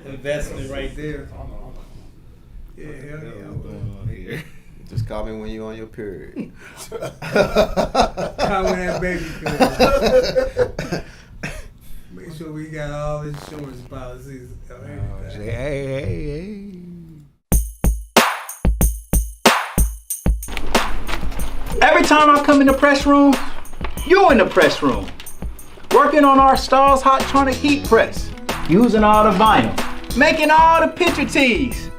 Investment right there. Yeah, hell yeah. Just call me when you're on your period. Call me that baby girl. Make sure we got all insurance policies. Hey. Every time I come in the press room, you in the press room. Working on our Stars Hot-Tronic heat press. Using all the vinyl. Making all the picture tees.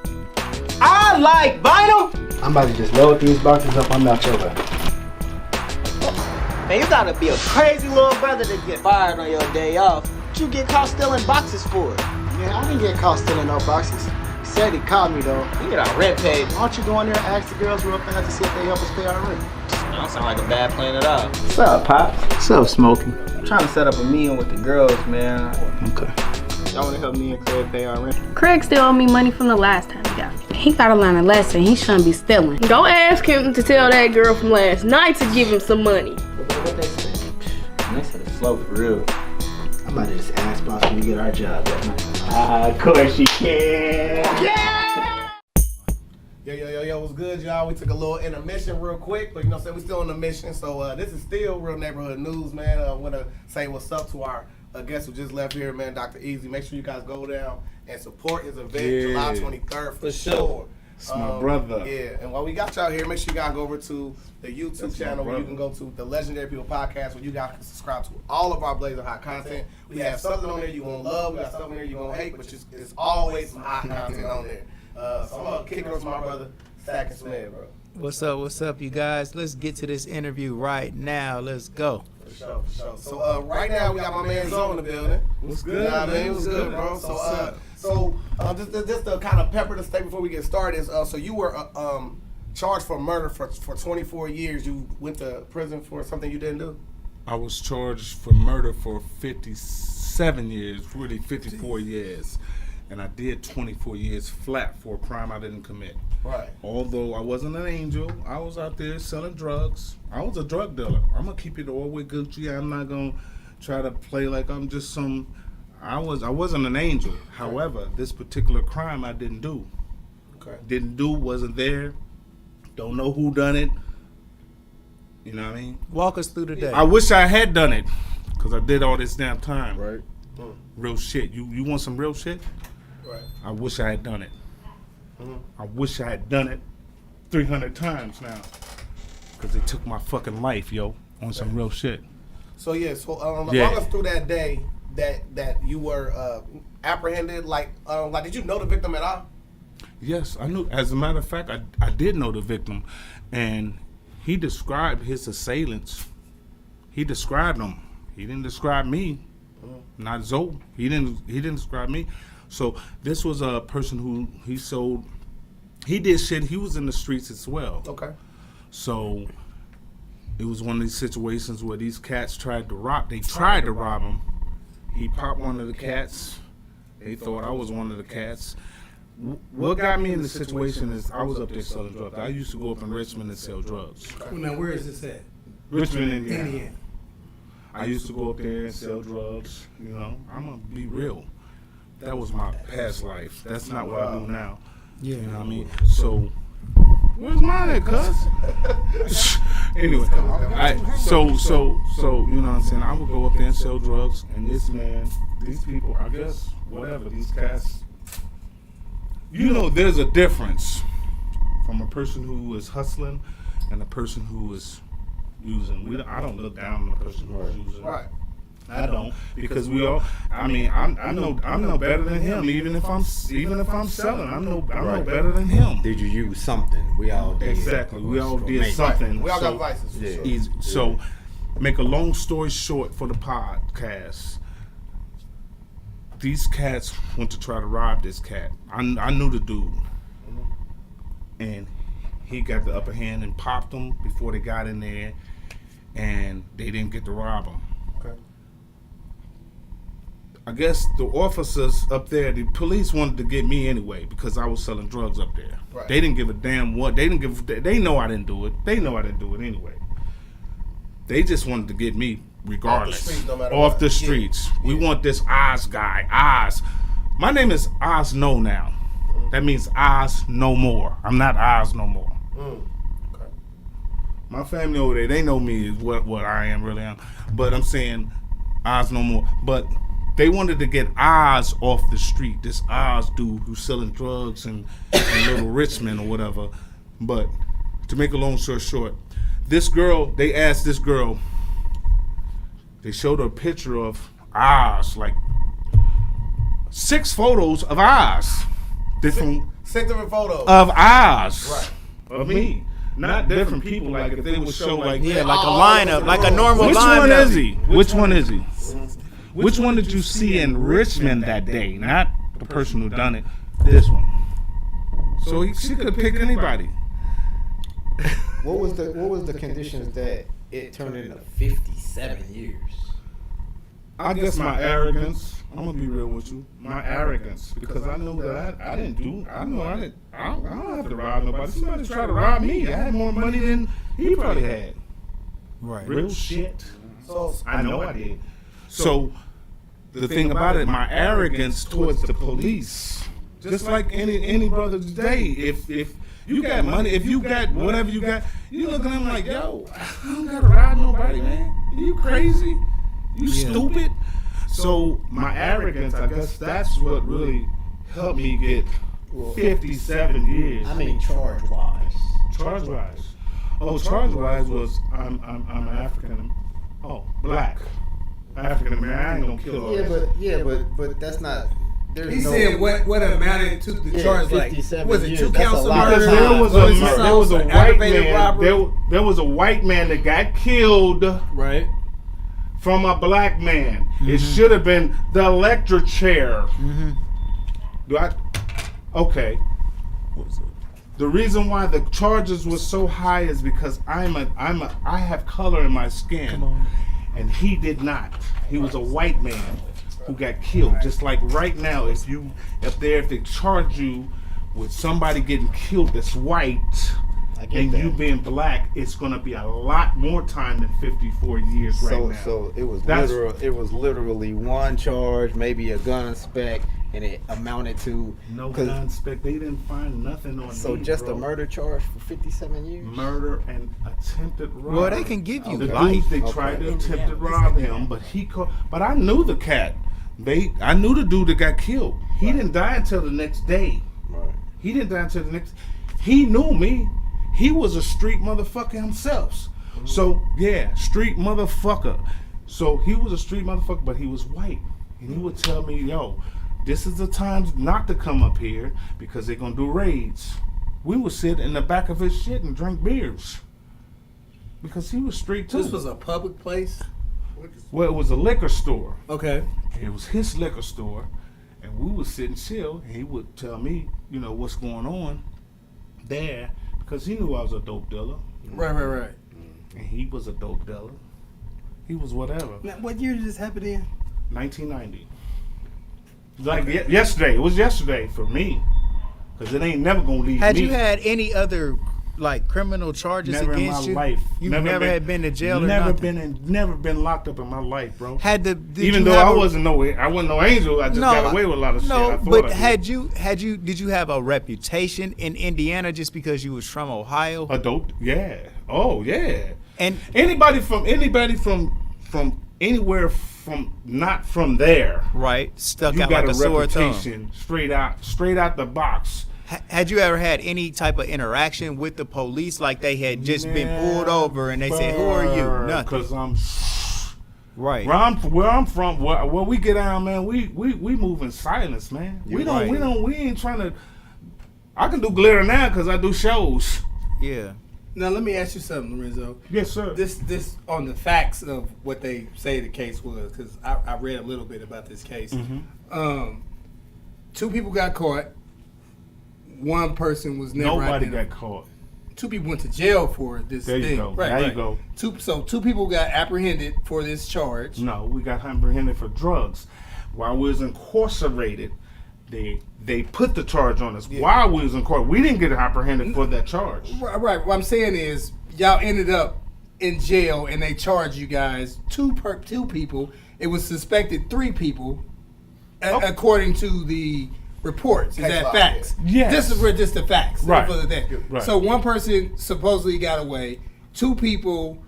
I like vinyl. I'm about to just load these boxes up on that over. Man, you gotta be a crazy little brother to get fired on your day off. What you get caught stealing boxes for? Man, I didn't get caught stealing no boxes. He said he caught me though. We get our rent paid. Why don't you go in there and ask the girls real fast to see if they help us pay our rent? That don't sound like a bad plan at all. What's up, Pop? What's up, Smokey? I'm trying to set up a meeting with the girls, man. Okay. Y'all wanna help me and Craig pay our rent? Craig still owe me money from the last time he got me. He gotta learn a lesson. He shouldn't be stealing. Go ask him to tell that girl from last night to give him some money. What they say? They said it's slow for real. I'm about to just ask boss when we get our job that night. Of course you can. Yeah! Yo, what's good, y'all? We took a little intermission real quick, but you know what I'm saying? We still on the mission, so this is still Real Neighborhood News, man. I want to say what's up to our guest who just left here, man, Dr. Easy. Make sure you guys go down and support his event, July 23rd, for sure. It's my brother. Yeah, and while we got y'all here, make sure you guys go over to the YouTube channel where you can go to the Legendary People Podcast where you guys can subscribe to all of our Blazing Hot content. We have something on there you're going to love, we got something there you're going to hate, but it's always some hot content on there. So I'm going to kick it over to my brother, Stack and SMED, bro. What's up, you guys? Let's get to this interview right now. Let's go. For sure. So right now we got my man Zoe in the building. What's good, man? man? What's good, bro? So just to kind of pepper the state before we get started. So you were charged for murder for 24 years. You went to prison for something you didn't do? I was charged for murder for 57 years, really 54 years. And I did 24 years flat for a crime I didn't commit. Right. Although I wasn't an angel, I was out there selling drugs. I was a drug dealer. I'm gonna keep it all with Gucci. I'm not gonna try to play like I'm just some. I wasn't an angel. However, this particular crime I didn't do. Okay. Didn't do. Wasn't there. Don't know who done it. You know what I mean? Walk us through the day. I wish I had done it, cause I did all this damn time. Right. Real shit. You want some real shit? Right. I wish I had done it. I wish I had done it 300 times now. Because they took my fucking life, yo, on some real shit. So, walk us through that day that you were apprehended. Did you know the victim at all? Yes, I knew. As a matter of fact, I did know the victim. And he described his assailants. He described them. He didn't describe me. Not Zoe. He didn't describe me. So this was a person who he did shit. He was in the streets as well. Okay. So it was one of these situations where these cats tried to rob him. He popped one of the cats. They thought I was one of the cats. What got me in the situation is I was up there selling drugs. I used to go up in Richmond and sell drugs. Now, where is this at? Richmond, Indiana. I used to go up there and sell drugs. You know, I'm gonna be real. That was my past life. That's not what I do now. Yeah. You know what I mean? So, where's mine at, cuz? Anyway, so, you know what I'm saying? I would go up there and sell drugs, and this man, these people, I guess, whatever, these cats, you know, there's a difference from a person who is hustling and a person who is using. I don't look down on the person who is using. Right. I don't, because we all. I mean, I'm no better than him. Even if I'm selling, I'm no better than him. Did you use something? We all did. Exactly, we all did something. We all got vices. Yeah. Sure. So, make a long story short for the podcast. These cats went to try to rob this cat. I knew the dude, and he got the upper hand and popped them before they got in there, and they didn't get to rob him. Okay. I guess the officers up there, the police wanted to get me anyway because I was selling drugs up there. Right. They didn't give a damn what. They know I didn't do it. They know I didn't do it anyway. They just wanted to get me regardless. Off the streets, no matter Off what. the streets. We want this Oz guy. Oz. My name is Oz No now. That means Oz No More. I'm not Oz No More. Okay. My family over there, they know me is what I am, really am. But I'm saying Oz No More. But they wanted to get Oz off the street. This Oz dude who's selling drugs in Little Richmond or whatever. But to make a long story short, this girl, they asked this girl, they showed her a picture of Oz, like 6 photos of Oz. Different 6 different photos. of Oz. Right. Of me. Not different people. Like if they would show like Yeah, like a lineup, like a normal which lineup. one is he? Which one is he? Which one did you see in Richmond that day? Not the person who done it. This one. So she could pick anybody. What was the conditions that it turned into 57 years? I guess my arrogance. I'm gonna be real with you. My arrogance, because I know that I didn't do. I don't have to rob nobody. Somebody tried to rob me. I had more money than he probably had. Right. Real shit. So I know I did. So the thing about it, my arrogance towards the police, just like any brother today, if you got money, if you got whatever you got, you look at them like, yo, I don't gotta rob nobody, man. You crazy? You stupid? So my arrogance, I guess that's what really helped me get 57 years. I mean, charge-wise. Charge-wise. Oh, charge-wise was I'm African. Oh, black. African American. I ain't gonna kill all that. But that's not. He said what amounted to the charge, like, 57 was it years, 2 that's counts a of lot. murder? Because there was a white aggravated man. robbery? There was a white man that got killed Right. from a black man. It should have been the electric chair. Do I? Okay. The reason why the charges was so high is because I have color in my skin, and he did not. He was a white man who got killed. Just like right now, if they charge you with somebody getting killed that's white, and you being black, it's gonna be a lot more time than 54 years right now. So it was That's- literally one charge, maybe a gun spec, and it amounted to No gun spec. They didn't find nothing on So me, just bro. a murder charge for 57 years? Murder and attempted robbery. Well, they can give you the life. dude, they tried to attempt to rob him, but but I knew the cat. I knew the dude that got killed. He didn't die until the next day. Right. He didn't die until the next. He knew me. He was a street motherfucker himself. So yeah, street motherfucker. So he was a street motherfucker, but he was white, and he would tell me, "Yo, this is the time not to come up here because they're gonna do raids." We would sit in the back of his shit and drink beers because he was street too. This was a public place? Well, it was a liquor store. Okay. It was his liquor store, and we would sit and chill, and he would tell me, what's going on there, because he knew I was a dope dealer. Right. And he was a dope dealer. He was whatever. Now, what year did this happen in? 1990. Like yesterday. It was yesterday for me, because it ain't never going to leave Had me. you had any other criminal charges Never against in my you? life. You never had been to jail or nothing? Never been locked up in my life, bro. Did Even you though have I wasn't no angel, I just got away with a lot of shit. I thought but I did. did you have a reputation in Indiana just because you was from Ohio? A dope, yeah. Oh, yeah. And anybody from anywhere from not from there, right, stuck you out got like a sore thumb. reputation straight out the box. Had you ever had any type of interaction with the police, like they had just been pulled over and they said, "Who are you?" Nothing. Because I'm right. Where I'm from, where we get out, man, we move in silence, man. We ain't trying to. I can do glitter now because I do shows. Yeah. Now let me ask you something, Lorenzo. Yes, sir. This on the facts of what they say the case was, because I read a little bit about this case. 2 people got caught. 1 person was never. Nobody got caught. 2 people went to jail for this There you thing. go. Right, there right. you go. 2 people got apprehended for this charge. No, we got apprehended for drugs. While we was incarcerated, they put the charge on us. While we was in court, we didn't get apprehended for that charge. Right. What I'm saying is, y'all ended up in jail and they charged you guys 2 people. It was suspected 3 people, according to the reports. Is that facts? Yes. This is just the facts. Right. Right. So one person supposedly got away. 2 people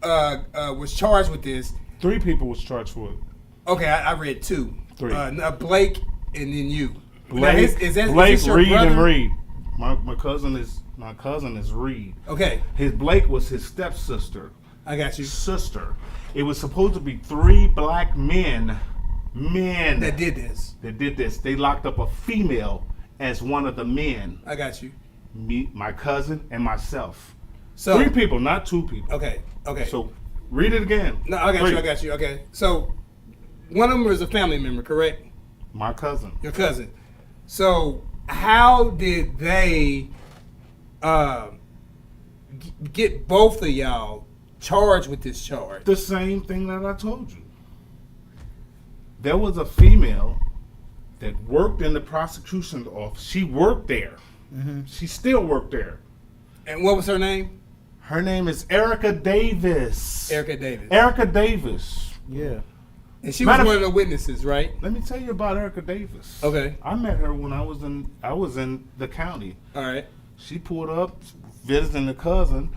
was charged with this. 3 people was charged with it. Okay, I read 2. 3. Blake and then you. Blake, is your Reid, brother? and Reid. My cousin is Reid. Okay. Blake was his stepsister. I got you. Sister. It was supposed to be 3 black men That did this. They locked up a female as one of the men. I got you. Me, my cousin, and myself. So 3 people, not 2 people. Okay. So read it again. No, I got you. Okay. So one of them was a family member, correct? My cousin. Your cousin. So how did they get both of y'all charged with this charge? The same thing that I told you. There was a female that worked in the prosecution's office. She worked there. She still worked there. And what was her name? Her name is Erica Davis. Erica Davis. Erica Davis. Yeah. And she was one of the witnesses, right? Let me tell you about Erica Davis. Okay. I met her when I was in the county. All right. She pulled up visiting a cousin,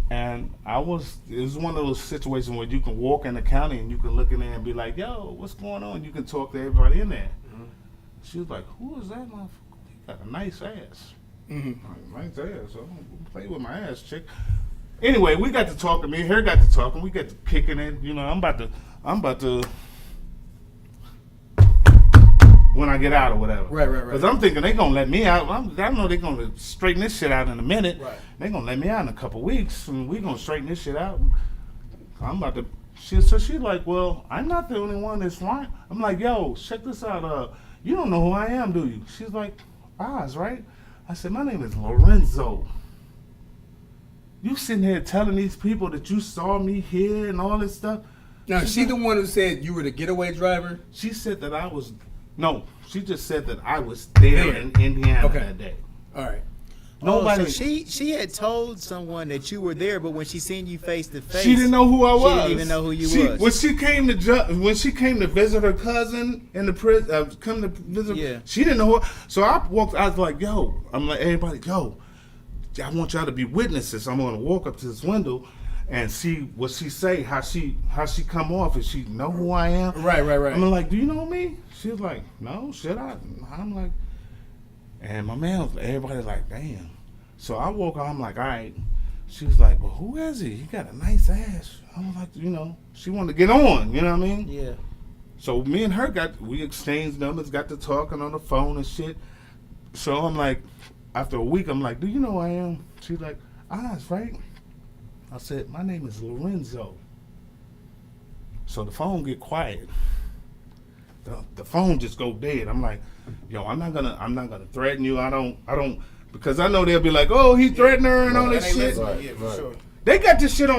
and it was one of those situations where you can walk in the county and you can look in there and be like, yo, what's going on? You can talk to everybody in there. She was like, who is that motherfucker? He got a nice ass. Nice ass. So I'm gonna play with my ass, chick. Anyway, we got to talking. Me and her got to talking. We got to kicking it. You know, I'm about to when I get out or whatever. Right. Because I'm thinking they gonna let me out. I know they gonna straighten this shit out in a minute. Right. They gonna let me out in a couple weeks, and we gonna straighten this shit out. I'm about to. So she's like, well, I'm not the only one that's lying. I'm like, yo, check this out. You don't know who I am, do you? She's like, Oz, right? I said, my name is Lorenzo. You sitting here telling these people that you saw me here and all this stuff. Now, she the one who said you were the getaway driver? She said that I was. No, she just said that I was there in Indiana that day. All right. Nobody. So she had told someone that you were there, but when she seen you face to face, She didn't know who I was. She didn't even know who you was. When she came to visit her cousin in the prison, come to visit. Yeah. She didn't know who. So I walked. I was like, yo. I'm like, everybody, yo. I want y'all to be witnesses. I'm gonna walk up to this window and see what she say, how she come off, and she know who I am. Right. I'm like, do you know me? She was like, no, should I? I'm like, and my man was, everybody's like, damn. So I woke up, I'm like, all right. She was like, well, who is he? He got a nice ass. I was like, you know, she wanted to get on, you know what I mean? Yeah. So me and her we exchanged numbers, got to talking on the phone and shit. So I'm like, after a week, I'm like, do you know who I am? She's like, Oz, right? I said, my name is Lorenzo. So the phone get quiet. The phone just go dead. I'm like, yo, I'm not gonna threaten you. I don't, because I know they'll be like, oh, he threatened her and all this shit. Yeah, for sure. They got this shit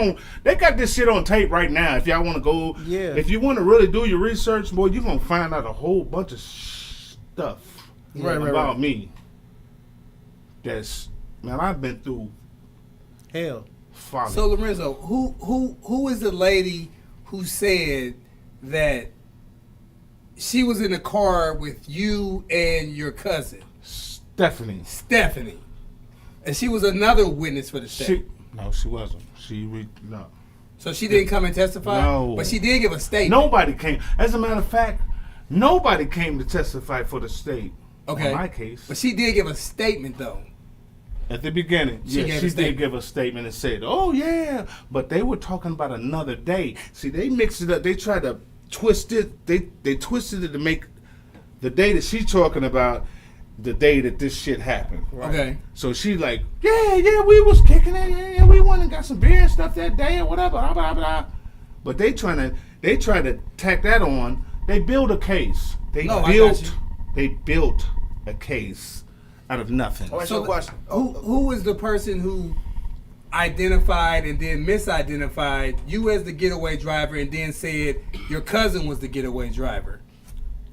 on tape right now. If y'all want to go, if you want to really do your research, boy, you're gonna find out a whole bunch of stuff about me. That's, man, I've been through hell. Folly. So Lorenzo, who is the lady who said that she was in the car with you and your cousin? Stephanie. And she was another witness for the state. No, she wasn't. No. So she didn't come and testify? No. But she did give a statement. Nobody came. As a matter of fact, nobody came to testify for the state. Okay. In my case. But she did give a statement, though. At the beginning, she did give a statement and said, oh, yeah. But they were talking about another day. See, they mixed it up. They tried to twist it. They twisted it to make the day that she's talking about the day that this shit happened. Right? Okay. So she like, yeah, we was kicking it. Yeah, we went and got some beer and stuff that day or whatever. Blah, blah, blah. But they try to tack that on. They build a case. They built a case out of nothing. Oh, so question. Who was the person who identified and then misidentified you as the getaway driver and then said your cousin was the getaway driver?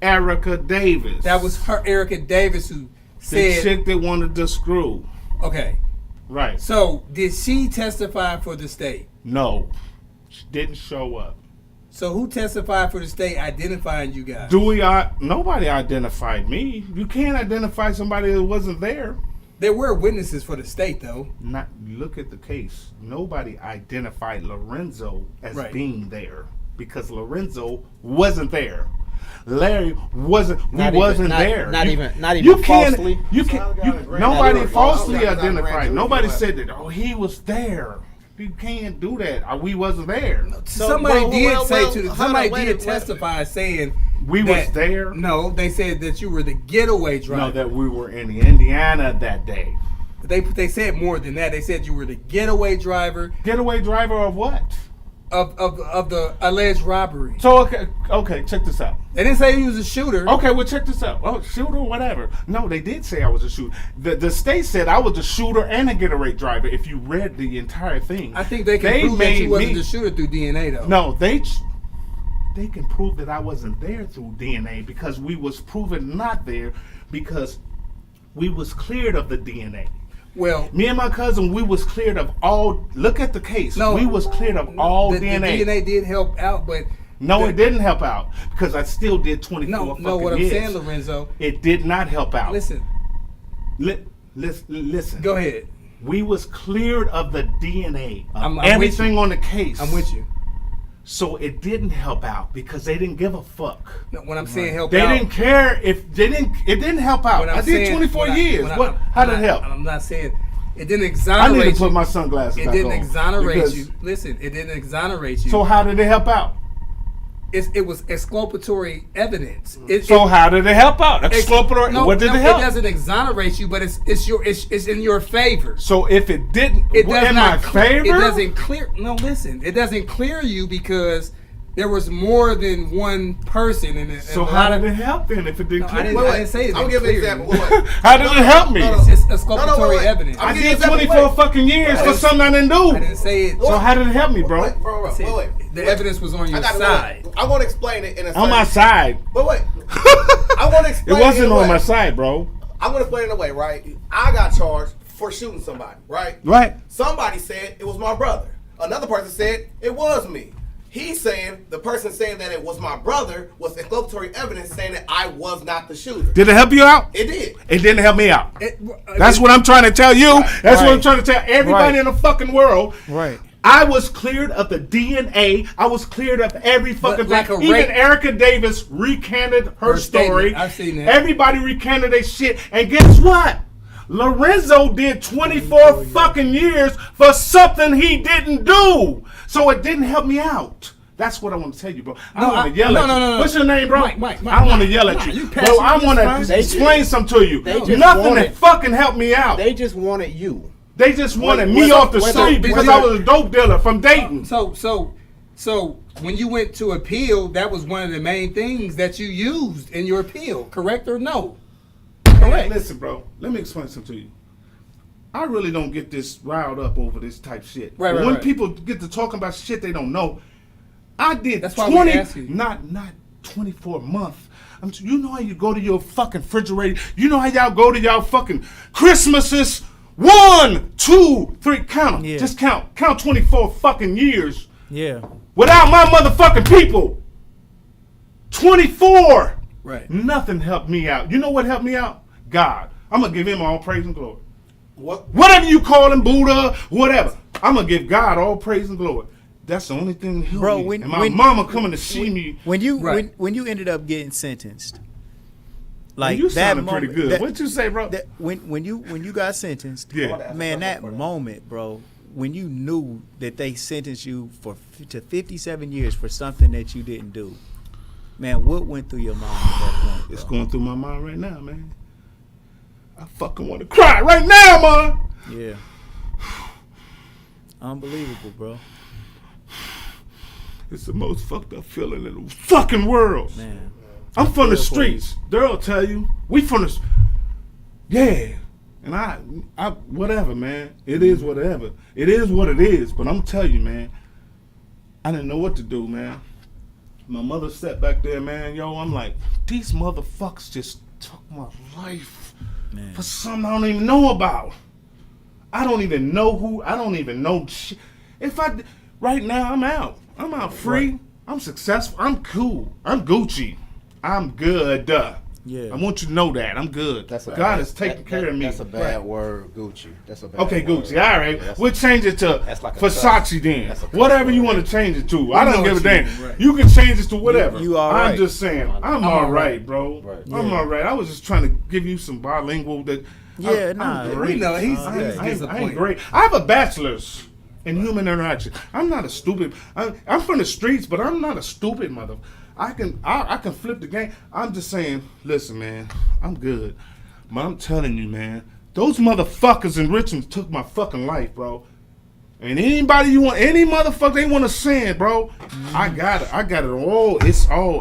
Erica Davis. That was her, Erica Davis, who said... The chick that wanted to screw. Okay. Right. So, did she testify for the state? No. She didn't show up. So who testified for the state identifying you guys? Nobody identified me. You can't identify somebody that wasn't there. There were witnesses for the state, though. Look at the case. Nobody identified Lorenzo as being there because Lorenzo wasn't there. Larry wasn't there. Not even falsely. Nobody falsely identified. Nobody said that. Oh, he was there. You can't do that. We wasn't there. Somebody did testify saying we was there. No, they said that you were the getaway driver. No, that we were in Indiana that day. They said more than that. They said you were the getaway driver. Getaway driver of what? Of the alleged robbery. So okay, check this out. They didn't say he was a shooter. Okay, well check this out. Oh, shooter, whatever. No, they did say I was a shooter. The state said I was a shooter and a getaway driver. If you read the entire thing, I think they can prove that you wasn't the shooter through DNA though. No, they can prove that I wasn't there through DNA because we was proven not there because we was cleared of the DNA. Well, me and my cousin, we was cleared of all. Look at the case. No, we was cleared of all DNA. The DNA did help out, but no, it didn't help out because I still did 24 fucking years. No, what I'm saying, Lorenzo, it did not help out. Listen, listen. Go ahead. We was cleared of the DNA of everything on the case. I'm with you. So it didn't help out because they didn't give a fuck. No, when I'm saying help out, they didn't care if they didn't. It didn't help out. I did 24 years. How did it help? I'm not saying it didn't exonerate you. I need to put my sunglasses back on. It didn't exonerate you. Listen, it didn't exonerate you. So how did it help out? It was exculpatory evidence. So how did it help out? Exculpatory. What did it help? It doesn't exonerate you, but it's in your favor. So if it didn't, it does in not my favor. It doesn't clear. No, listen. It doesn't clear you because there was more than one person in it. So how did it help then? If it didn't clear, I didn't say it. I'll give an example. How did it help me? It's exculpatory evidence. I did 24 fucking years for something I didn't do. I didn't say it. So how did it help me, bro? Wait. The evidence was on your side. I want to explain it in a on my side. But wait. I want to explain it. It wasn't on my side, bro. I'm going to explain it in a way, right? I got charged for shooting somebody, right? Right. Somebody said it was my brother. Another person said it was me. He's saying, the person saying that it was my brother was exculpatory evidence saying that I was not the shooter. Did it help you out? It did. It didn't help me out. That's what I'm trying to tell you. That's what I'm trying to tell everybody in the fucking world. Right. I was cleared of the DNA. I was cleared of every fucking thing. Even Erica Davis recanted her story. I've seen that. Everybody recanted their shit. And guess what? Lorenzo did 24 fucking years for something he didn't do. So it didn't help me out. That's what I want to tell you, bro. I don't want to yell at you. No. What's your name, bro? Mike, I don't want to yell at you. Bro, I want to explain something to you. Nothing that fucking helped me out. They just wanted you. They just wanted me off the street because I was a dope dealer from Dayton. So when you went to appeal, that was one of the main things that you used in your appeal, correct or no? Correct. Listen, bro, let me explain something to you. I really don't get this riled up over this type shit. When people get to talking about shit they don't know, I did 20, not 24 months. You know how you go to your fucking refrigerator? You know how y'all go to y'all fucking Christmases? 1, 2, 3, count them. Yeah. Just count 24 fucking years. Yeah. Without my motherfucking people. 24. Right. Nothing helped me out. You know what helped me out? God. I'm going to give him all praise and glory. What? Whatever you call him, Buddha, whatever. I'm going to give God all praise and glory. That's the only thing that helped me. And my mama coming to see me. When you ended up getting sentenced, like you that sounded pretty good. What'd you say, bro? When you got sentenced, man, that moment, bro, when you knew that they sentenced you to 57 years for something that you didn't do, man, what went through your mind at that point? Bro? It's going through my mind right now, man. I fucking want to cry right now, man. Yeah. Unbelievable, bro. It's the most fucked up feeling in the fucking world. Man. I'm from the streets. They'll tell you. We from the... Yeah. And I whatever, man. It is whatever. It is what it is. But I'm telling you, man, I didn't know what to do, man. My mother sat back there, man. Yo, I'm like, these motherfuckers just took my life for something I don't even know about. I don't even know who. I don't even know shit. Right now, I'm out. I'm out free. Right. I'm successful. I'm cool. I'm Gucci. I'm good. Yeah. I want you to know that. I'm good. God is taking care of me. That's a bad word, Gucci. That's a bad Okay, word. Gucci. All right. Yeah, we'll change it to like Versace then. Whatever you want to change it to. I don't give a damn. Right. You can change it to whatever. You all right. I'm just saying. I'm all right, bro. Right. I'm all right. I was just trying to give you some bilingual that. Yeah, I'm We great. know he's I ain't disappointed. great. I have a bachelor's in human interaction. I'm not a stupid. I'm from the streets, but I'm not a stupid mother. I can flip the game. I'm just saying, listen, man, I'm good. But I'm telling you, man, those motherfuckers in Richmond took my fucking life, bro. And any motherfucker they want to send, bro, I got it. I got it all.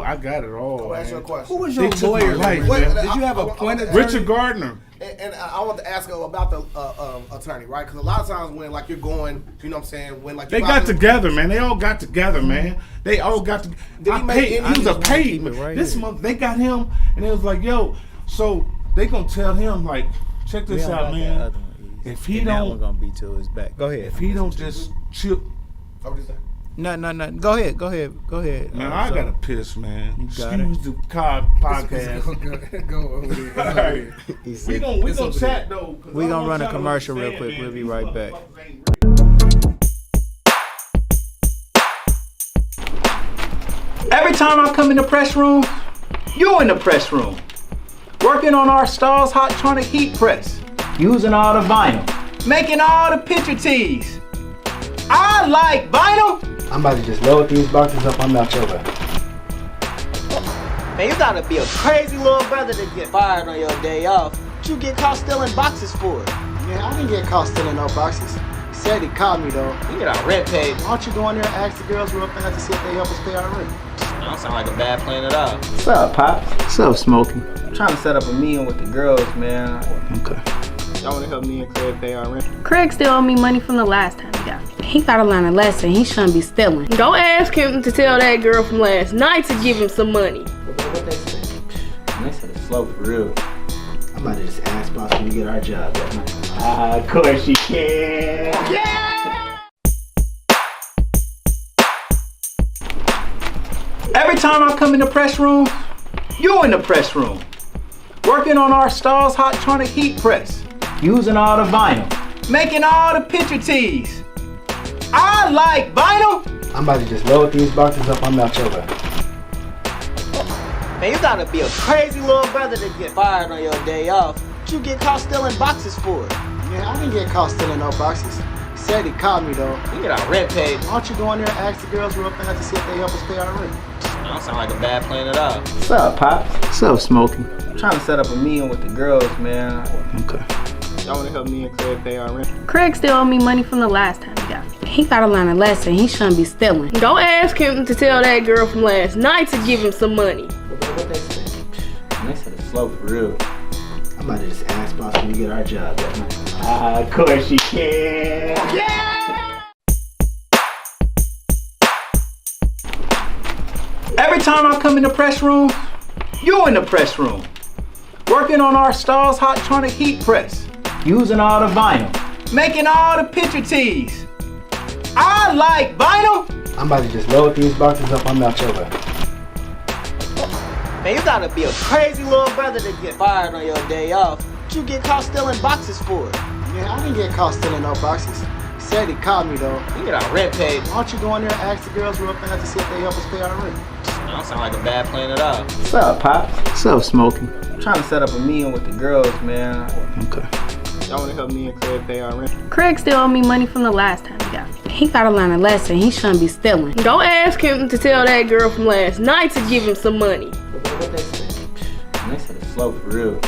I got it all. I'll ask you a Man. question. Who was They your took my lawyer? life, Lorenzo? man. Did you have a point attorney? Richard Gardner. And I want to ask you about the attorney, right? Because a lot of times when like you're going, you know what I'm saying, when like They got together, man. They all got together, man. They all got together. Did he make any- He was a keep paid it right This here. month they got him, and it was like, yo. So they gonna tell him like, check We this don't out, got that man. other one, Ease. If he And that don't- one gonna be to his back. Go ahead. If he don't just chill, What did you say? No. Go ahead. man, I gotta piss, man. You got Excuse the car podcast. Go over there. All right. We gonna chat though. 'cause We I gonna want run a y'all to commercial real understand, quick. man, We'll be these right back. motherfuckers ain't Every time I come in the press room, you're in the press room. Working on our Stars Hot Tronic Heat Press. Using all the vinyl. Making all the picture tees. I like vinyl. I'm about to just load these boxes up. I'm out your way. Man, you gotta be a crazy little brother to get fired on your day off. What you get caught stealing boxes for? Man, I didn't get caught stealing no boxes. He said he caught me though. You get our rent paid. Why don't you go in there and ask the girls real fast to see if they help us pay our rent? That don't sound like a bad plan at all. What's up, Pops? What's up, Smokey? I'm trying to set up a meeting with the girls, man. Okay. Y'all wanna help me and Craig pay our rent? Craig still owe me money from the last time he got me. He gotta learn a lesson. He shouldn't be stealing. Go ask him to tell that girl from last night to give him some money. What they say? They said it's slow for real. I'm about to just ask boss when we get our job that night. Of course you can. Every time I come in the press room, you're in the press room. Working on our Stars Hot Tronic Heat Press. Using all the vinyl. Making all the picture tees. I like vinyl. I'm about to just load these boxes up. I'm out your way. Man, you gotta be a crazy little brother to get fired on your day off. What you get caught stealing boxes for? Man, I didn't get caught stealing no boxes. He said he caught me though. You get our rent paid. Why don't you go in there and ask the girls real fast to see if they help us pay our rent? That don't sound like a bad plan at all. What's up, Pops? What's up, Smokey? I'm trying to set up a meeting with the girls, man. Okay. Y'all wanna help me and Craig pay our rent? Craig still owe me money from the last time he got me. He gotta learn a lesson. He shouldn't be stealing. Go ask him to tell that girl from last night to give him some money. What they say? They said it's slow for real. I'm about to just ask boss when we get our job that night. Of course you can. Every time I come in the press room, you're in the press room. Working on our Stars Hot Tronic Heat Press. Using all the vinyl. Making all the picture tees. I like vinyl. I'm about to just load these boxes up. I'm out your way. Man, you gotta be a crazy little brother to get fired on your day off. What you get caught stealing boxes for? Man, I didn't get caught stealing no boxes. He said he caught me though. You get our rent paid. Why don't you go in there and ask the girls real fast to see if they help us pay our rent? That don't sound like a bad plan at all. What's up, Pops? What's up, Smokey? I'm trying to set up a meeting with the girls, man. Okay. Y'all wanna help me and Craig pay our rent? Craig still owe me money from the last time he got me. He gotta learn a lesson. He shouldn't be stealing. Go ask him to tell that girl from last night to give him some money. What they say? They said it's slow for real.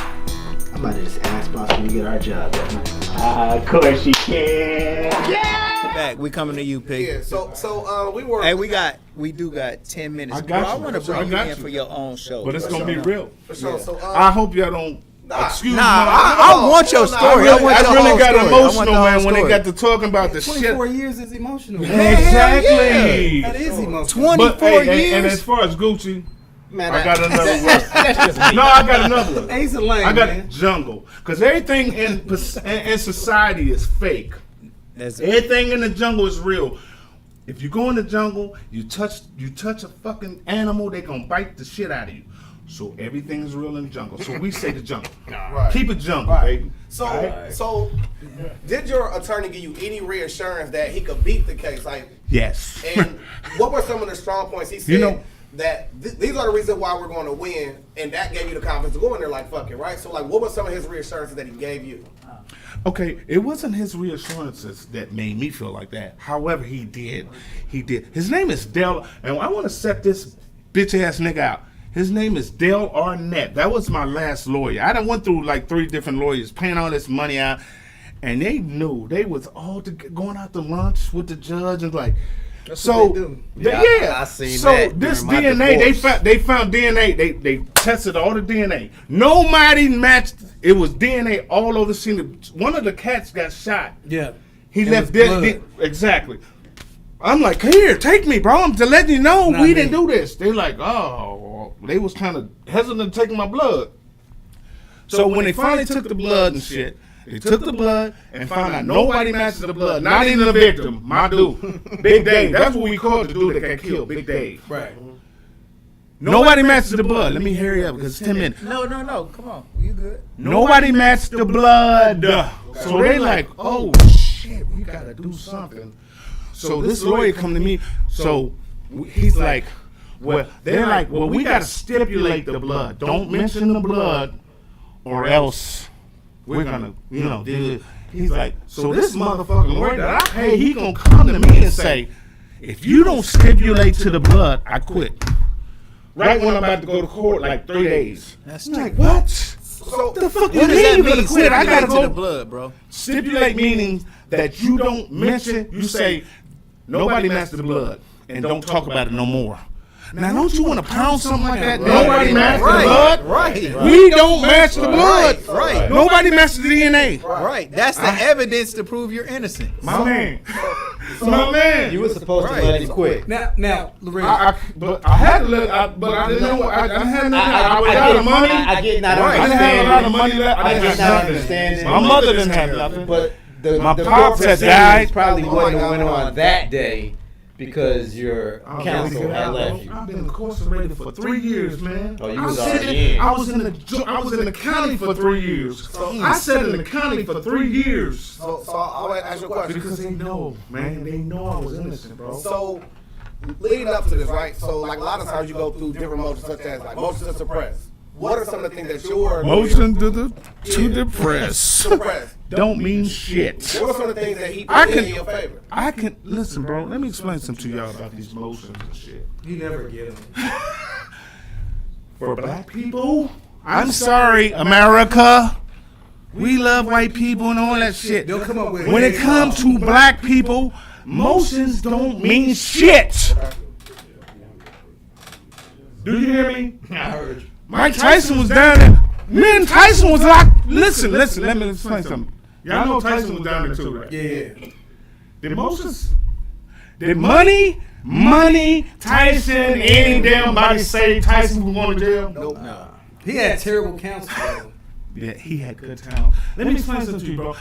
I'm about to just ask boss when we get our job that night. Of course you can. Back. We coming to you, P. Yeah. So we were. Hey, we do got 10 minutes. I got Bro, I you. want to I bring you got in you. for your own show. But it's gonna be real. For sure. So I hope y'all don't. Excuse me. I want your story. I I want your really whole got story. I want emotional, the whole man, when they story. got to talking about the shit. 24 years is emotional. Exactly. That is emotional. 24 But, years. and as far as Gucci, Man, I got another one. That's just me. No, I got another one. Hey, he's a lame, I got man. jungle. Because everything in society is fake. That's Everything in the jungle is real. If you go in the jungle, you touch a fucking animal, they gonna bite the shit out of you. So everything is real in the jungle. So we say the jungle. Right. Keep it jungle, Right. baby. So did your attorney give you any reassurance that he could beat the case? Like, yes. And what were some of the strong points he said? That these are the reasons why we're going to win, and that gave you the confidence to go in there like, fuck it, right? So, like, what were some of his reassurances that he gave you? Okay, it wasn't his reassurances that made me feel like that. However, he did. His name is Dale, and I want to set this bitch-ass nigga out. His name is Dale Arnett. That was my last lawyer. I done went through like 3 different lawyers, paying all this money out, and they knew. They was all going out to lunch with the judge and like, that's what they do. I seen so that this during my DNA, divorce. they found DNA. They tested all the DNA. Nobody matched. It was DNA all over the scene. One of the cats got shot. Yeah, he left dead. Exactly. I'm like, here, take me, bro. I'm to let you know we didn't do this. They like, oh, they was kind of hesitant to take my blood. So when they finally took the blood and shit. They took the blood and found out nobody matches the blood. Not even the victim, my dude. Big Dave. That's what we call the dude that got killed, Big Dave. Right. Nobody matches the blood. Let me hurry up because it's 10 minutes. No. Come on. You good? Nobody matched the blood. So they like, oh, shit, we got to do something. So this lawyer come to me. So he's like, well, they're like, well, we got to stipulate the blood. Don't mention the blood or else we're gonna, do it. He's like, so this motherfucking lawyer that I pay, he gonna come to me and say, if you don't stipulate to the blood, I quit. Right when I'm about to go to court, like 3 days. That's like, what? So the fuck do you mean you gonna quit? I gotta go to the blood, bro. Stipulate meaning that you don't mention. You say nobody matches the blood and don't talk about it no more. Now, don't you want to pound something like that? Nobody matches the blood. Right. We don't match the blood. Right. Nobody matches the DNA. Right. That's the evidence to prove you're innocent. My man. My man. You were supposed to let him quit. Now, Lorenzo. I had to let. But I didn't know. I had nothing. I was out of money. I did not I understand. didn't have a lot of money left. I did not understand it. My mother didn't have nothing. But my the pops had died. Probably wouldn't have went on that day. Because your counsel had left you. I've been incarcerated for 3 years, man. Oh, you was already in. I was in the county for 3 years. So I sat in the county for 3 years. So I'll ask you a question. Because they know, man. They know I was innocent, bro. So leading up to this, right? So like a lot of times you go through different motions, such as like motion to suppress. What are some of the things that your motion to depress? Suppress. Don't mean shit. What are some of the things that he put in your favor? I can listen, bro. Let me explain something to y'all about these motions and shit. You never get them. For black people, I'm sorry, America. We love white people and all that shit. They'll come up with when it comes to black people, motions don't mean shit. Do you hear me? I heard you. Mike Tyson was down there. Me and Tyson was locked. Listen. Let me explain something. Y'all know Tyson was down there too, right? Yeah. Did motions? Did money, Tyson, any damn body say Tyson was going to jail? Nope. No. He had terrible counsel. Yeah, he had good talent. Let me explain something to you, bro.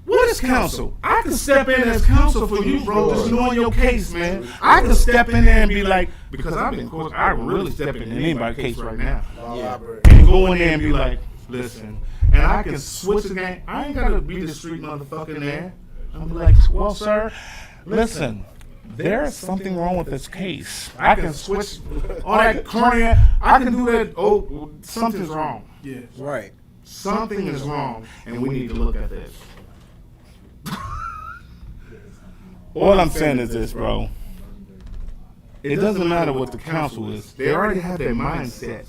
What is counsel? I can step in as counsel for you, bro, just knowing your case, man. I can step in there and be like, because I've been, of course, I can really step in anybody's case right now. Yeah. And go in there and be like, listen, and I can switch the game. I ain't got to be the street motherfucker in there. I'm like, well, sir, listen, there's something wrong with this case. I can switch all that cornea. I can do that. Oh, something's wrong. Yeah. Right. Something is wrong, and we need to look at this. All I'm saying is this, bro. It doesn't matter what the council is. They already have their mindset.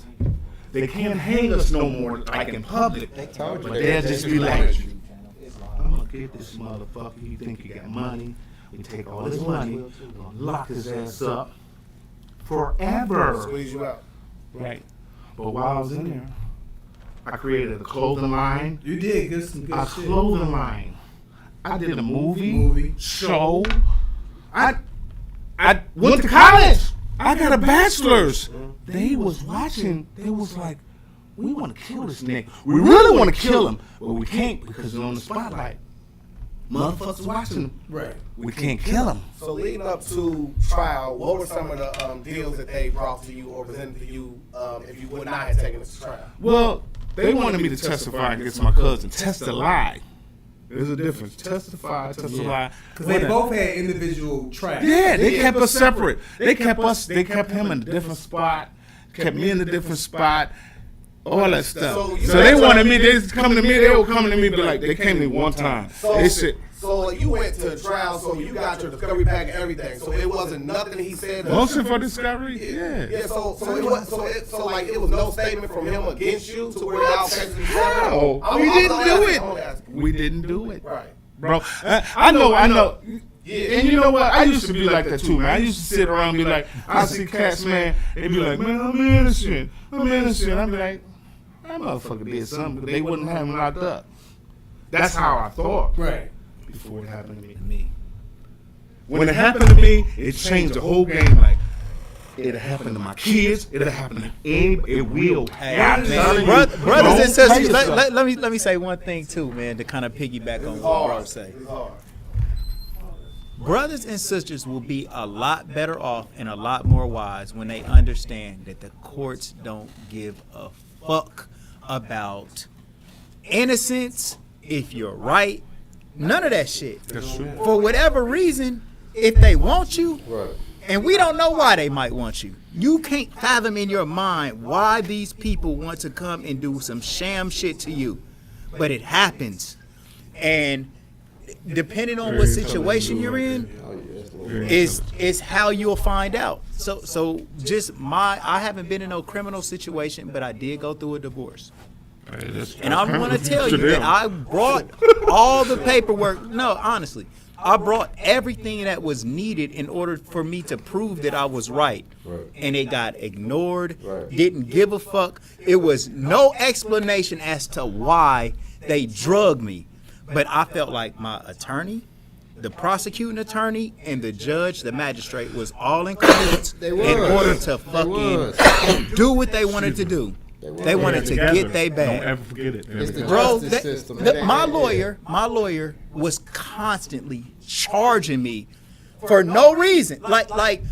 They can't hang us no more like in public. But they'll just be like, I'm going to get this motherfucker. You think you got money. We take all his money. We're going to lock his ass up forever. Squeeze you out. Right. But while I was in there, I created a clothing line. You did some good shit. A clothing line. I did a movie, show. I went to college. I got a bachelor's. They was watching. They was like, we want to kill this nigga. We really want to kill him, but we can't because he's on the spotlight. Motherfuckers watching them. Right. We can't kill them. So leading up to trial, what were some of the deals that they brought to you or presented to you if you would not have taken this to trial? Well, they wanted me to testify against my cousin. Test a lie. There's a difference. Testify, test a lie. Because they both had individual trials. Yeah, they kept us separate. They kept him in a different spot, kept me in a different spot, all that stuff. So they wanted me, they was coming to me, they were coming to me, but like, they came to me one time. They said, so you went to trial, so you got your discovery pack and everything. So it wasn't nothing he said. Motion for discovery? Yeah. Yeah. So it was no statement from him against you to where y'all actually. No, we didn't do it. We didn't do it, right, bro? I know. Yeah. And you know what? I used to be like that too, man. I used to sit around and be like, I see cats, man. They be like, man, I'm innocent. I'd be like, that motherfucker did something, but they wouldn't have him locked up. That's how I thought. Right. Before it happened to me. When it happened to me, it changed the whole game. Like, it'll happen to my kids. It'll happen to anybody. It will happen. Brothers and sisters, let me say one thing too, man, to kind of piggyback on what bro say. Brothers and sisters will be a lot better off and a lot more wise when they understand that the courts don't give a fuck about innocence, if you're right, none of that shit. That's true. For whatever reason, if they want you, and we don't know why they might want you, you can't fathom in your mind why these people want to come and do some sham shit to you. But it happens. And depending on what situation you're in, is how you'll find out. So just I haven't been in no criminal situation, but I did go through a divorce. And I'm going to tell you that I brought all the paperwork. No, honestly, I brought everything that was needed in order for me to prove that I was right. And it got ignored, didn't give a fuck. It was no explanation as to why they drugged me. But I felt like my attorney, the prosecuting attorney, and the judge, the magistrate, was all in cahoots in order to fucking do what they wanted to do. They wanted to get their bag. Don't ever forget it. Bro, my lawyer was constantly charging me for no reason. Like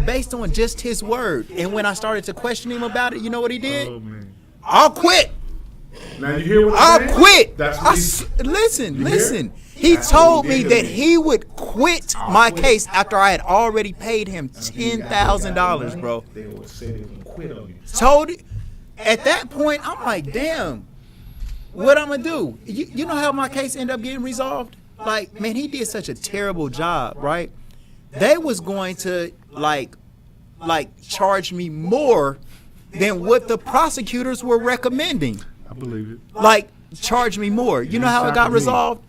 based on just his word. And when I started to question him about it, you know what he did? Oh, man. I'll quit. Now you hear what I'll quit. Listen. He told me that he would quit my case after I had already paid him $10,000, bro. They would say they would quit on you. At that point, I'm like, damn, what I'm gonna do? You know how my case ended up getting resolved? Like, man, he did such a terrible job, right? They was going to like charge me more than what the prosecutors were recommending. I believe it. Like, charge me more. You know how it got resolved?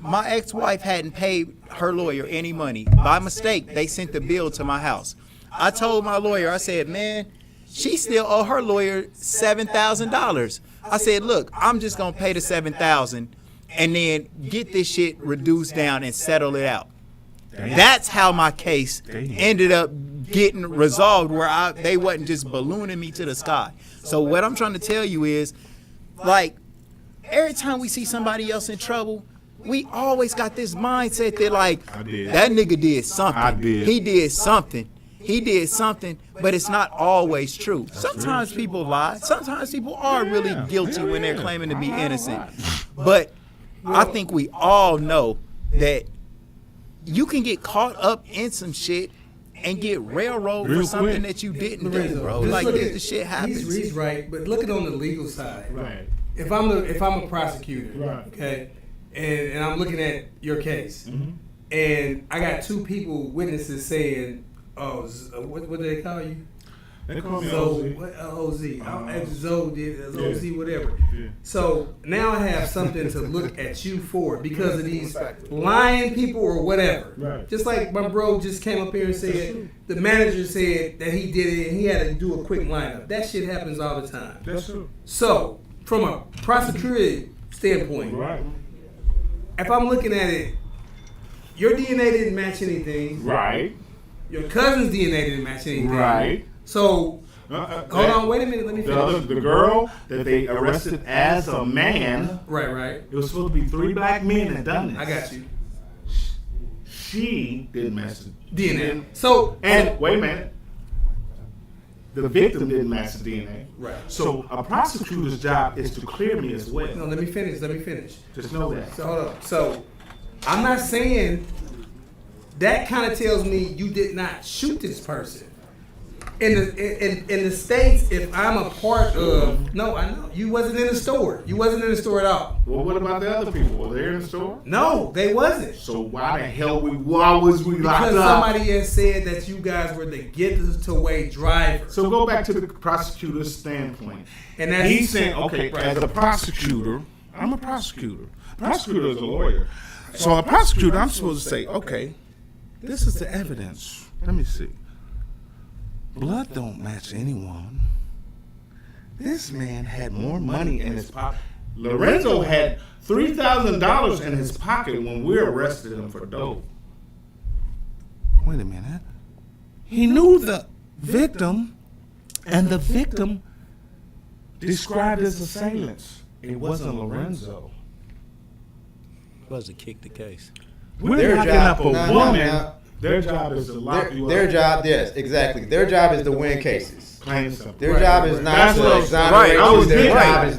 My ex-wife hadn't paid her lawyer any money. By mistake, they sent the bill to my house. I told my lawyer, I said, man, she still owe her lawyer $7,000. I said, look, I'm just going to pay the $7,000 and then get this shit reduced down and settle it out. That's how my case ended up getting resolved, where they wasn't just ballooning me to the sky. So what I'm trying to tell you is, like, every time we see somebody else in trouble, we always got this mindset that, like, that nigga did something. He did something. He did something, but it's not always true. Sometimes people lie. Sometimes people are really guilty when they're claiming to be innocent. But I think we all know that you can get caught up in some shit and get railroaded for something that you didn't do, bro. Like, this shit happens. He's right, but look at it on the legal side. Right. If I'm a prosecutor, okay, and I'm looking at your case, and I got two witnesses saying, oh, what do they call you? They call me OZ. Zoe did, OZ, whatever. Yeah. So now I have something to look at you for because of these lying people or whatever. Right. Just like my bro just came up here and said, the manager said that he did it and he had to do a quick lineup. That shit happens all the time. That's true. So from a prosecutor standpoint, if I'm looking at it, your DNA didn't match anything. Right. Your cousin's DNA didn't match anything. Right. So Hold on, wait a minute. Let me finish. The girl that they arrested as a man. Right. It was supposed to be 3 black men that done this. I got you. She didn't match the DNA. So, and wait a minute. The victim didn't match the DNA. Right. So a prosecutor's job is to clear me as well. No, let me finish. Just know that. So hold on. So I'm not saying that kind of tells me you did not shoot this person. In the States, if I'm a part of, no, I know you wasn't in the store. You wasn't in the store at all. Well, what about the other people? Were they in the store? No, they wasn't. So why the hell why was we locked up? Because somebody has said that you guys were the getaway driver. So go back to the prosecutor's standpoint. And that's, he's saying, okay, as a prosecutor, I'm a prosecutor. Prosecutor is a lawyer. So a prosecutor, I'm supposed to say, okay, this is the evidence. Let me see. Blood don't match anyone. This man had more money in his pocket. Lorenzo had $3,000 in his pocket when we arrested him for dope. Wait a minute. He knew the victim, and the victim described his assailants. It wasn't Lorenzo. Was to kick the case. We're locking up a woman. Their job is to lock you up. Their job, yes, exactly. Their job is to win cases. Plain simple. Their job is not to exonerate you. Their job is,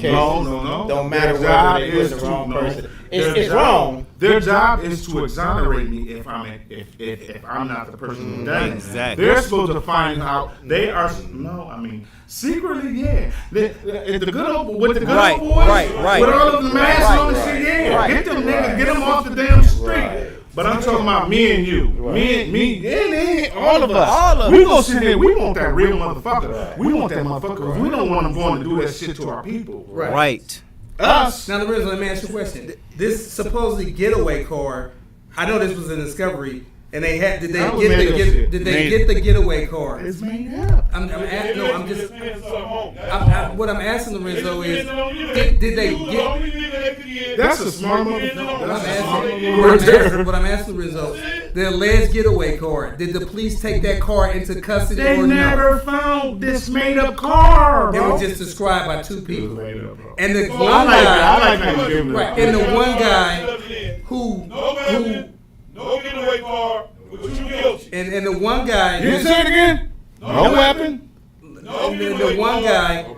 Whoa. No. Don't matter whether they put the wrong person. It's wrong. Their job is to exonerate me if I'm not the person who done it. Exactly. They're supposed to find out. They are secretly, yeah. The good old boys, with all of the masks on and shit, yeah. Get them niggas, get them off the damn street. But I'm talking about me and you. Me, all of us. We gonna sit there, we want that real motherfucker. We want that motherfucker. We don't want them going to do that shit to our people. Right. Us. Now, Lorenzo, let me ask you a question. This supposedly getaway car, I know this was a discovery, and they had. Did they get the getaway car? It's made up. What I'm asking Lorenzo is, did they get? That's a smart motherfucker. What I'm asking Lorenzo, the alleged getaway car. Did the police take that car into custody They or no? never found this made up car, It bro. was just described by two people. And the one I like guy, and the one guy who no getaway car, but you guilty. and the one guy. You say it again? No weapon. The one guy. No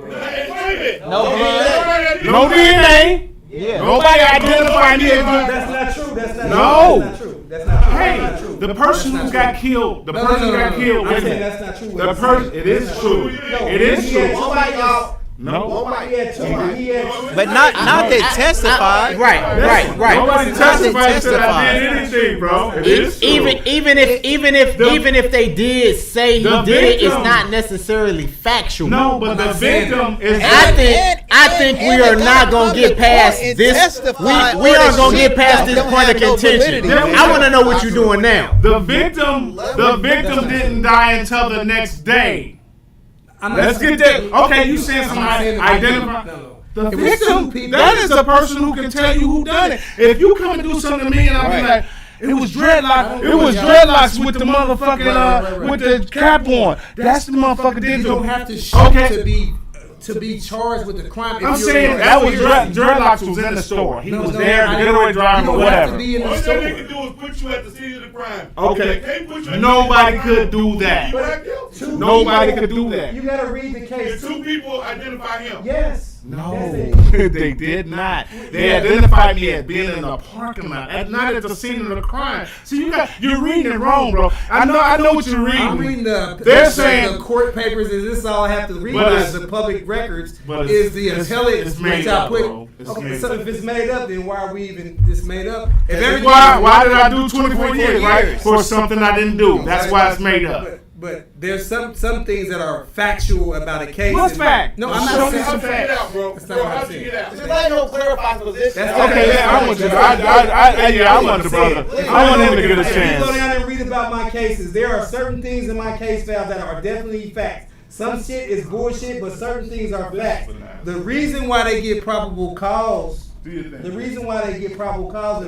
blood. No DNA. Yeah. Nobody identified me as That's not true. That's not No. true. That's not true. Hey, the person who got killed. The person who got killed. I'm saying that's not true. The person. It is true. It is true. No. But not that testified. Right. Nobody testified that I testified. did anything, bro. It is true. Even if they did say he did it, it's not necessarily factual. No, but the victim is. I think we are not gonna get past this. We aren't gonna get past this point of contention. I want to know what you're doing now. The victim didn't die until the next day. Let's get that. Okay, you saying somebody identify. The victim, that is the person who can tell you who done it. If you come and do something to me and I'll be like, it was dreadlocks. It was dreadlocks with the motherfucking with the cap on. That's the motherfucker did. You don't have to shoot to be charged with the crime. I'm saying that was dreadlocks was in the store. He was there, the getaway driver, whatever. All they can do is put you at the scene of the crime. Okay. Nobody could do that. Nobody could do that. You gotta read the case. Two people identify him. Yes. No, they did not. They identified me as being in the parking lot, not at the scene of the crime. See, you're reading it wrong, bro. I know what you're reading. I'm reading They're saying the court papers. Is this all I have to read? But the public records but is the appellate it's made which up, I put. bro. Okay, so if it's made up, then why are we even just made up? Why did I do 24 years, right? For something I didn't do. That's why it's made up. But there's some things that are factual about a case. What's fact? No, I'm not saying How'd you get out, bro? That's not what I'm saying. Just like no clarify position. Okay, yeah, I want you. I want the brother. I want him to get a If you go chance. down and read about my cases, there are certain things in my case file that are definitely facts. Some shit is bullshit, but certain things are facts. The reason why they get probable cause, and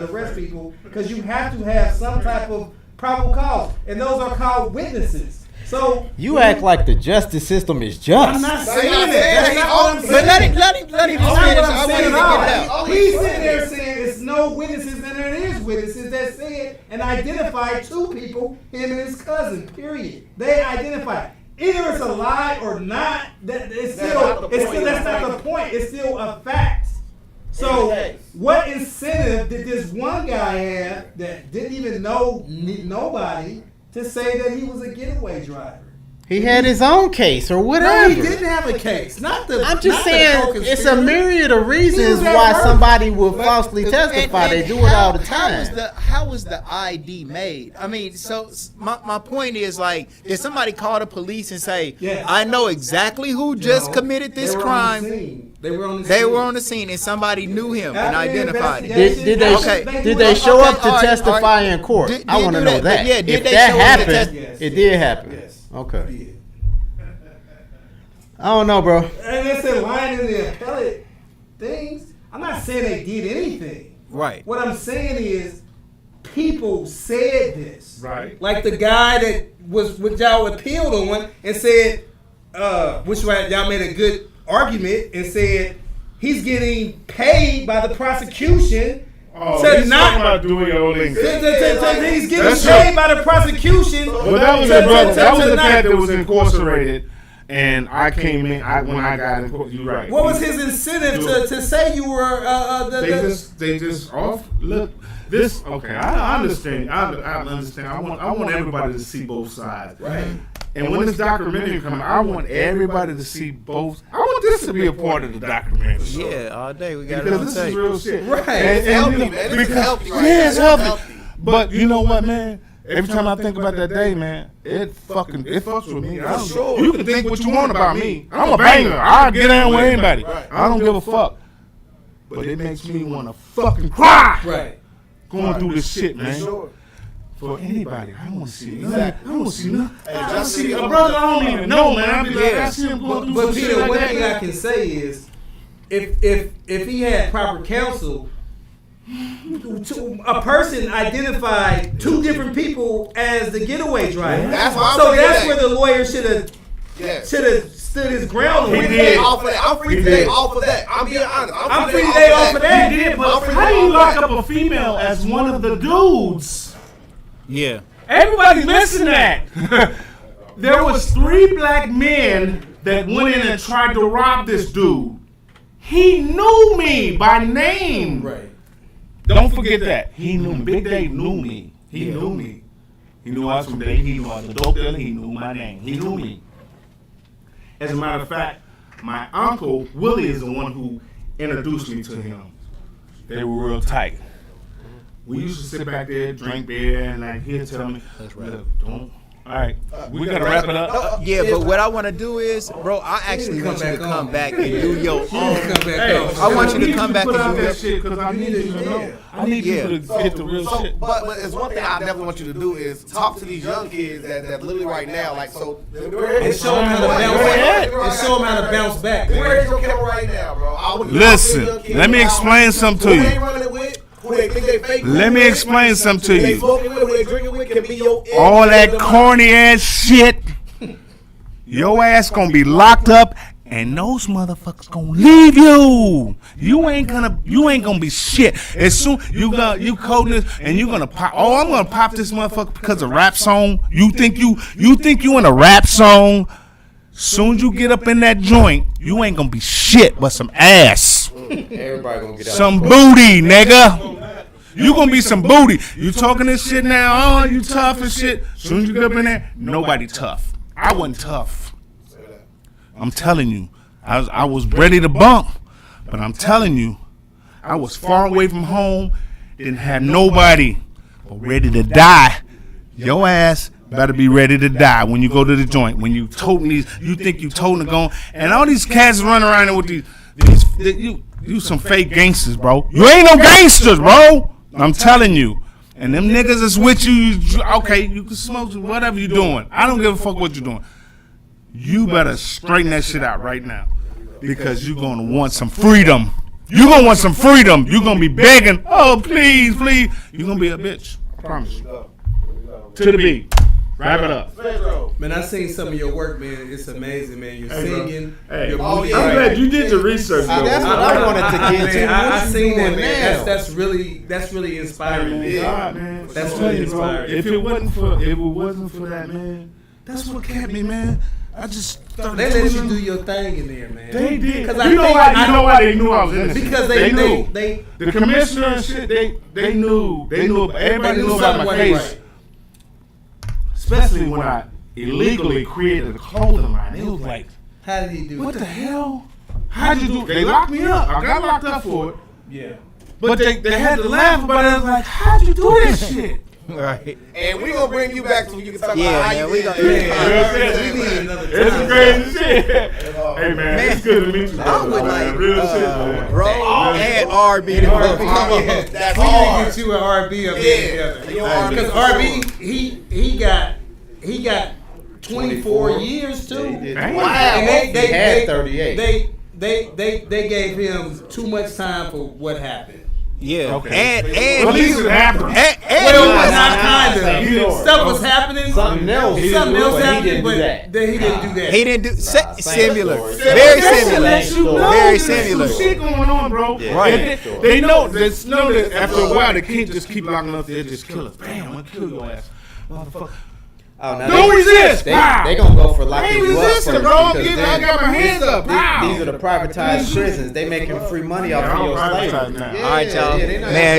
arrest people, because you have to have some type of probable cause, and those are called witnesses. So you act like the justice system is just. I'm not saying that. That's not what I'm saying. But let him finish. I want him to get it out. He's sitting there saying there's no witnesses, and there is witnesses that said and identified two people, him and his cousin. Period. They identified. Either it's a lie or not. That's not the point. It's still a fact. So, what incentive did this one guy have that didn't even know nobody to say that he was a getaway driver? He had his own case or whatever. No, he didn't have a case. I'm just saying it's a myriad of reasons why somebody would falsely testify. They do it all the time. How was the ID made? I mean, so my point is, like, did somebody call the police and say, I know exactly who just committed this crime? They were on the scene and somebody knew him and identified him. Did they show up to testify in court? I want to know that. If that happened, it did happen. Okay. I don't know, bro. And they said lying in the appellate things. I'm not saying they did anything. Right. What I'm saying is people said this. Right. Like the guy that was with y'all appealed on and said, which y'all made a good argument and said he's getting paid by the prosecution. He's talking about doing your link. He's getting paid by the prosecution. Well, that was the cat that was incarcerated, and I came in when I got incarcerated. You're right. What was his incentive to say you were? They just off. Look, this. Okay, I understand. I understand. I want everybody to see both sides. Right. And when this documentary comes, I want everybody to see both. I want this to be a part of the documentary. Yeah, all day we got it on because this tape. is real shit. Right. It's healthy, man. This is healthy, right? Yeah, it's healthy. But you know what, man? Every time I think about that day, man, it fucks with me. You can think what you want about me. I'm a banger. I'll get down with anybody. I don't give a fuck. But it makes me want to fucking cry. Right. Going through this shit, man. For anybody, I don't want to see it. I don't want to see nothing. I don't see a brother I don't even know, man. I be like, I see him going through But some Peter, shit like one that. thing I can say is, if he had proper counsel, a person identified two different people as the getaway driver. That's why that's where the lawyer should have stood his ground. I'm free today off of that. I'm being honest. I'm free today off of that. He did, but how do you lock up a female as one of the dudes? Yeah. Everybody missing that. There was 3 black men that went in and tried to rob this dude. He knew me by name. Right. Don't forget that. He knew me. Big Dave knew me. He knew me. He knew I was from Dave. He knew I was a dope dealer. He knew my name. He knew me. As a matter of fact, my uncle, Willie, is the one who introduced me to him. They were real tight. We used to sit back there, drink beer, and like he'd tell me, look, don't. All right, we gotta wrap it up. Yeah, but what I want to do is, bro, I actually want you to come back and do your own. I want you to come back and do that shit because I need you to know. I need you to get the real shit. But it's one thing I definitely want you to do is talk to these young kids that literally right now, like, so. And show them how to bounce back. And show them how to bounce back. Where's your camera right now, bro? Listen, let me explain something to you. Let me explain something to you. All that corny ass shit, your ass gonna be locked up, and those motherfuckers gonna leave you. You ain't gonna be shit. As soon you coding this and you gonna pop. Oh, I'm gonna pop this motherfucker because of rap song. You think you in a rap song? Soon as you get up in that joint, you ain't gonna be shit but some ass. Everybody gonna get out. Some booty, nigga. You gonna be some booty. You talking this shit now? Oh, you tough and shit. Soon as you get up in there, nobody tough. I wasn't tough. I'm telling you, I was ready to bump, but I'm telling you, I was far away from home, didn't have nobody, but ready to die. Your ass better be ready to die when you go to the joint. When you toting these, you think you toting a gun, and all these cats running around there with these you some fake gangsters, bro. You ain't no gangsters, bro. I'm telling you. And them niggas is with you. Okay, you can smoke whatever you doing. I don't give a fuck what you're doing. You better straighten that shit out right now, because you're gonna want some freedom. You're gonna want some freedom. You're gonna be begging, oh please, please. You're gonna be a bitch. I promise you. To the beat. Wrap it up. Man, I seen some of your work, man. It's amazing, man. You're singing. Hey, you're I'm moving. glad you did your research. Though. That's what I wanted to get to. I seen that, man. Now? That's really inspiring, man. God, man. That's I'm really telling you, bro, inspiring. if it wasn't for that, man, that's what kept me, man. I just started. They let you do your thing in there, man. They did. Because You know why they knew I was innocent? Because they knew. They The commissioner and shit, they knew. Everybody knew about my something case. wasn't Especially when I illegally created a clothing line. It was like, How did he do what it? the hell? How'd you do? They locked me up. I got locked up for it. Yeah. But they had to laugh about it. I was like, how'd you do this shit? Right. And we're going to bring you back so you can talk Yeah, about how man, you we did gonna- it. We need another time. It's crazy shit. Hey, man, it's good to meet you. I would man. like Real shit, man. bro and RB to both come on. That's We need to hard. get you and RB up Yeah. there together. Because RB, he got 24 years too. Damn. Wow. And He had 38. They gave him too much time for what happened. Yeah. Okay. And At least it happened. Well, it was not kind of. Sure. Stuff was happening. Something else. Something else But he happened, didn't but do that. then he didn't do that. he didn't do Same similar. story. Very That similar. lets you know Very there's similar. some shit going on, bro. Right. And they know that after a while they can't just keep locking up. They just kill us. Bam, I'm gonna kill your ass, motherfucker. Oh, now Don't resist. They Wow. gonna go for I locking ain't you up resisting, first bro. I because got my hands up. Wow. these are the privatized prisons. They making free money off of your slavery. All right, y'all. they not- Man,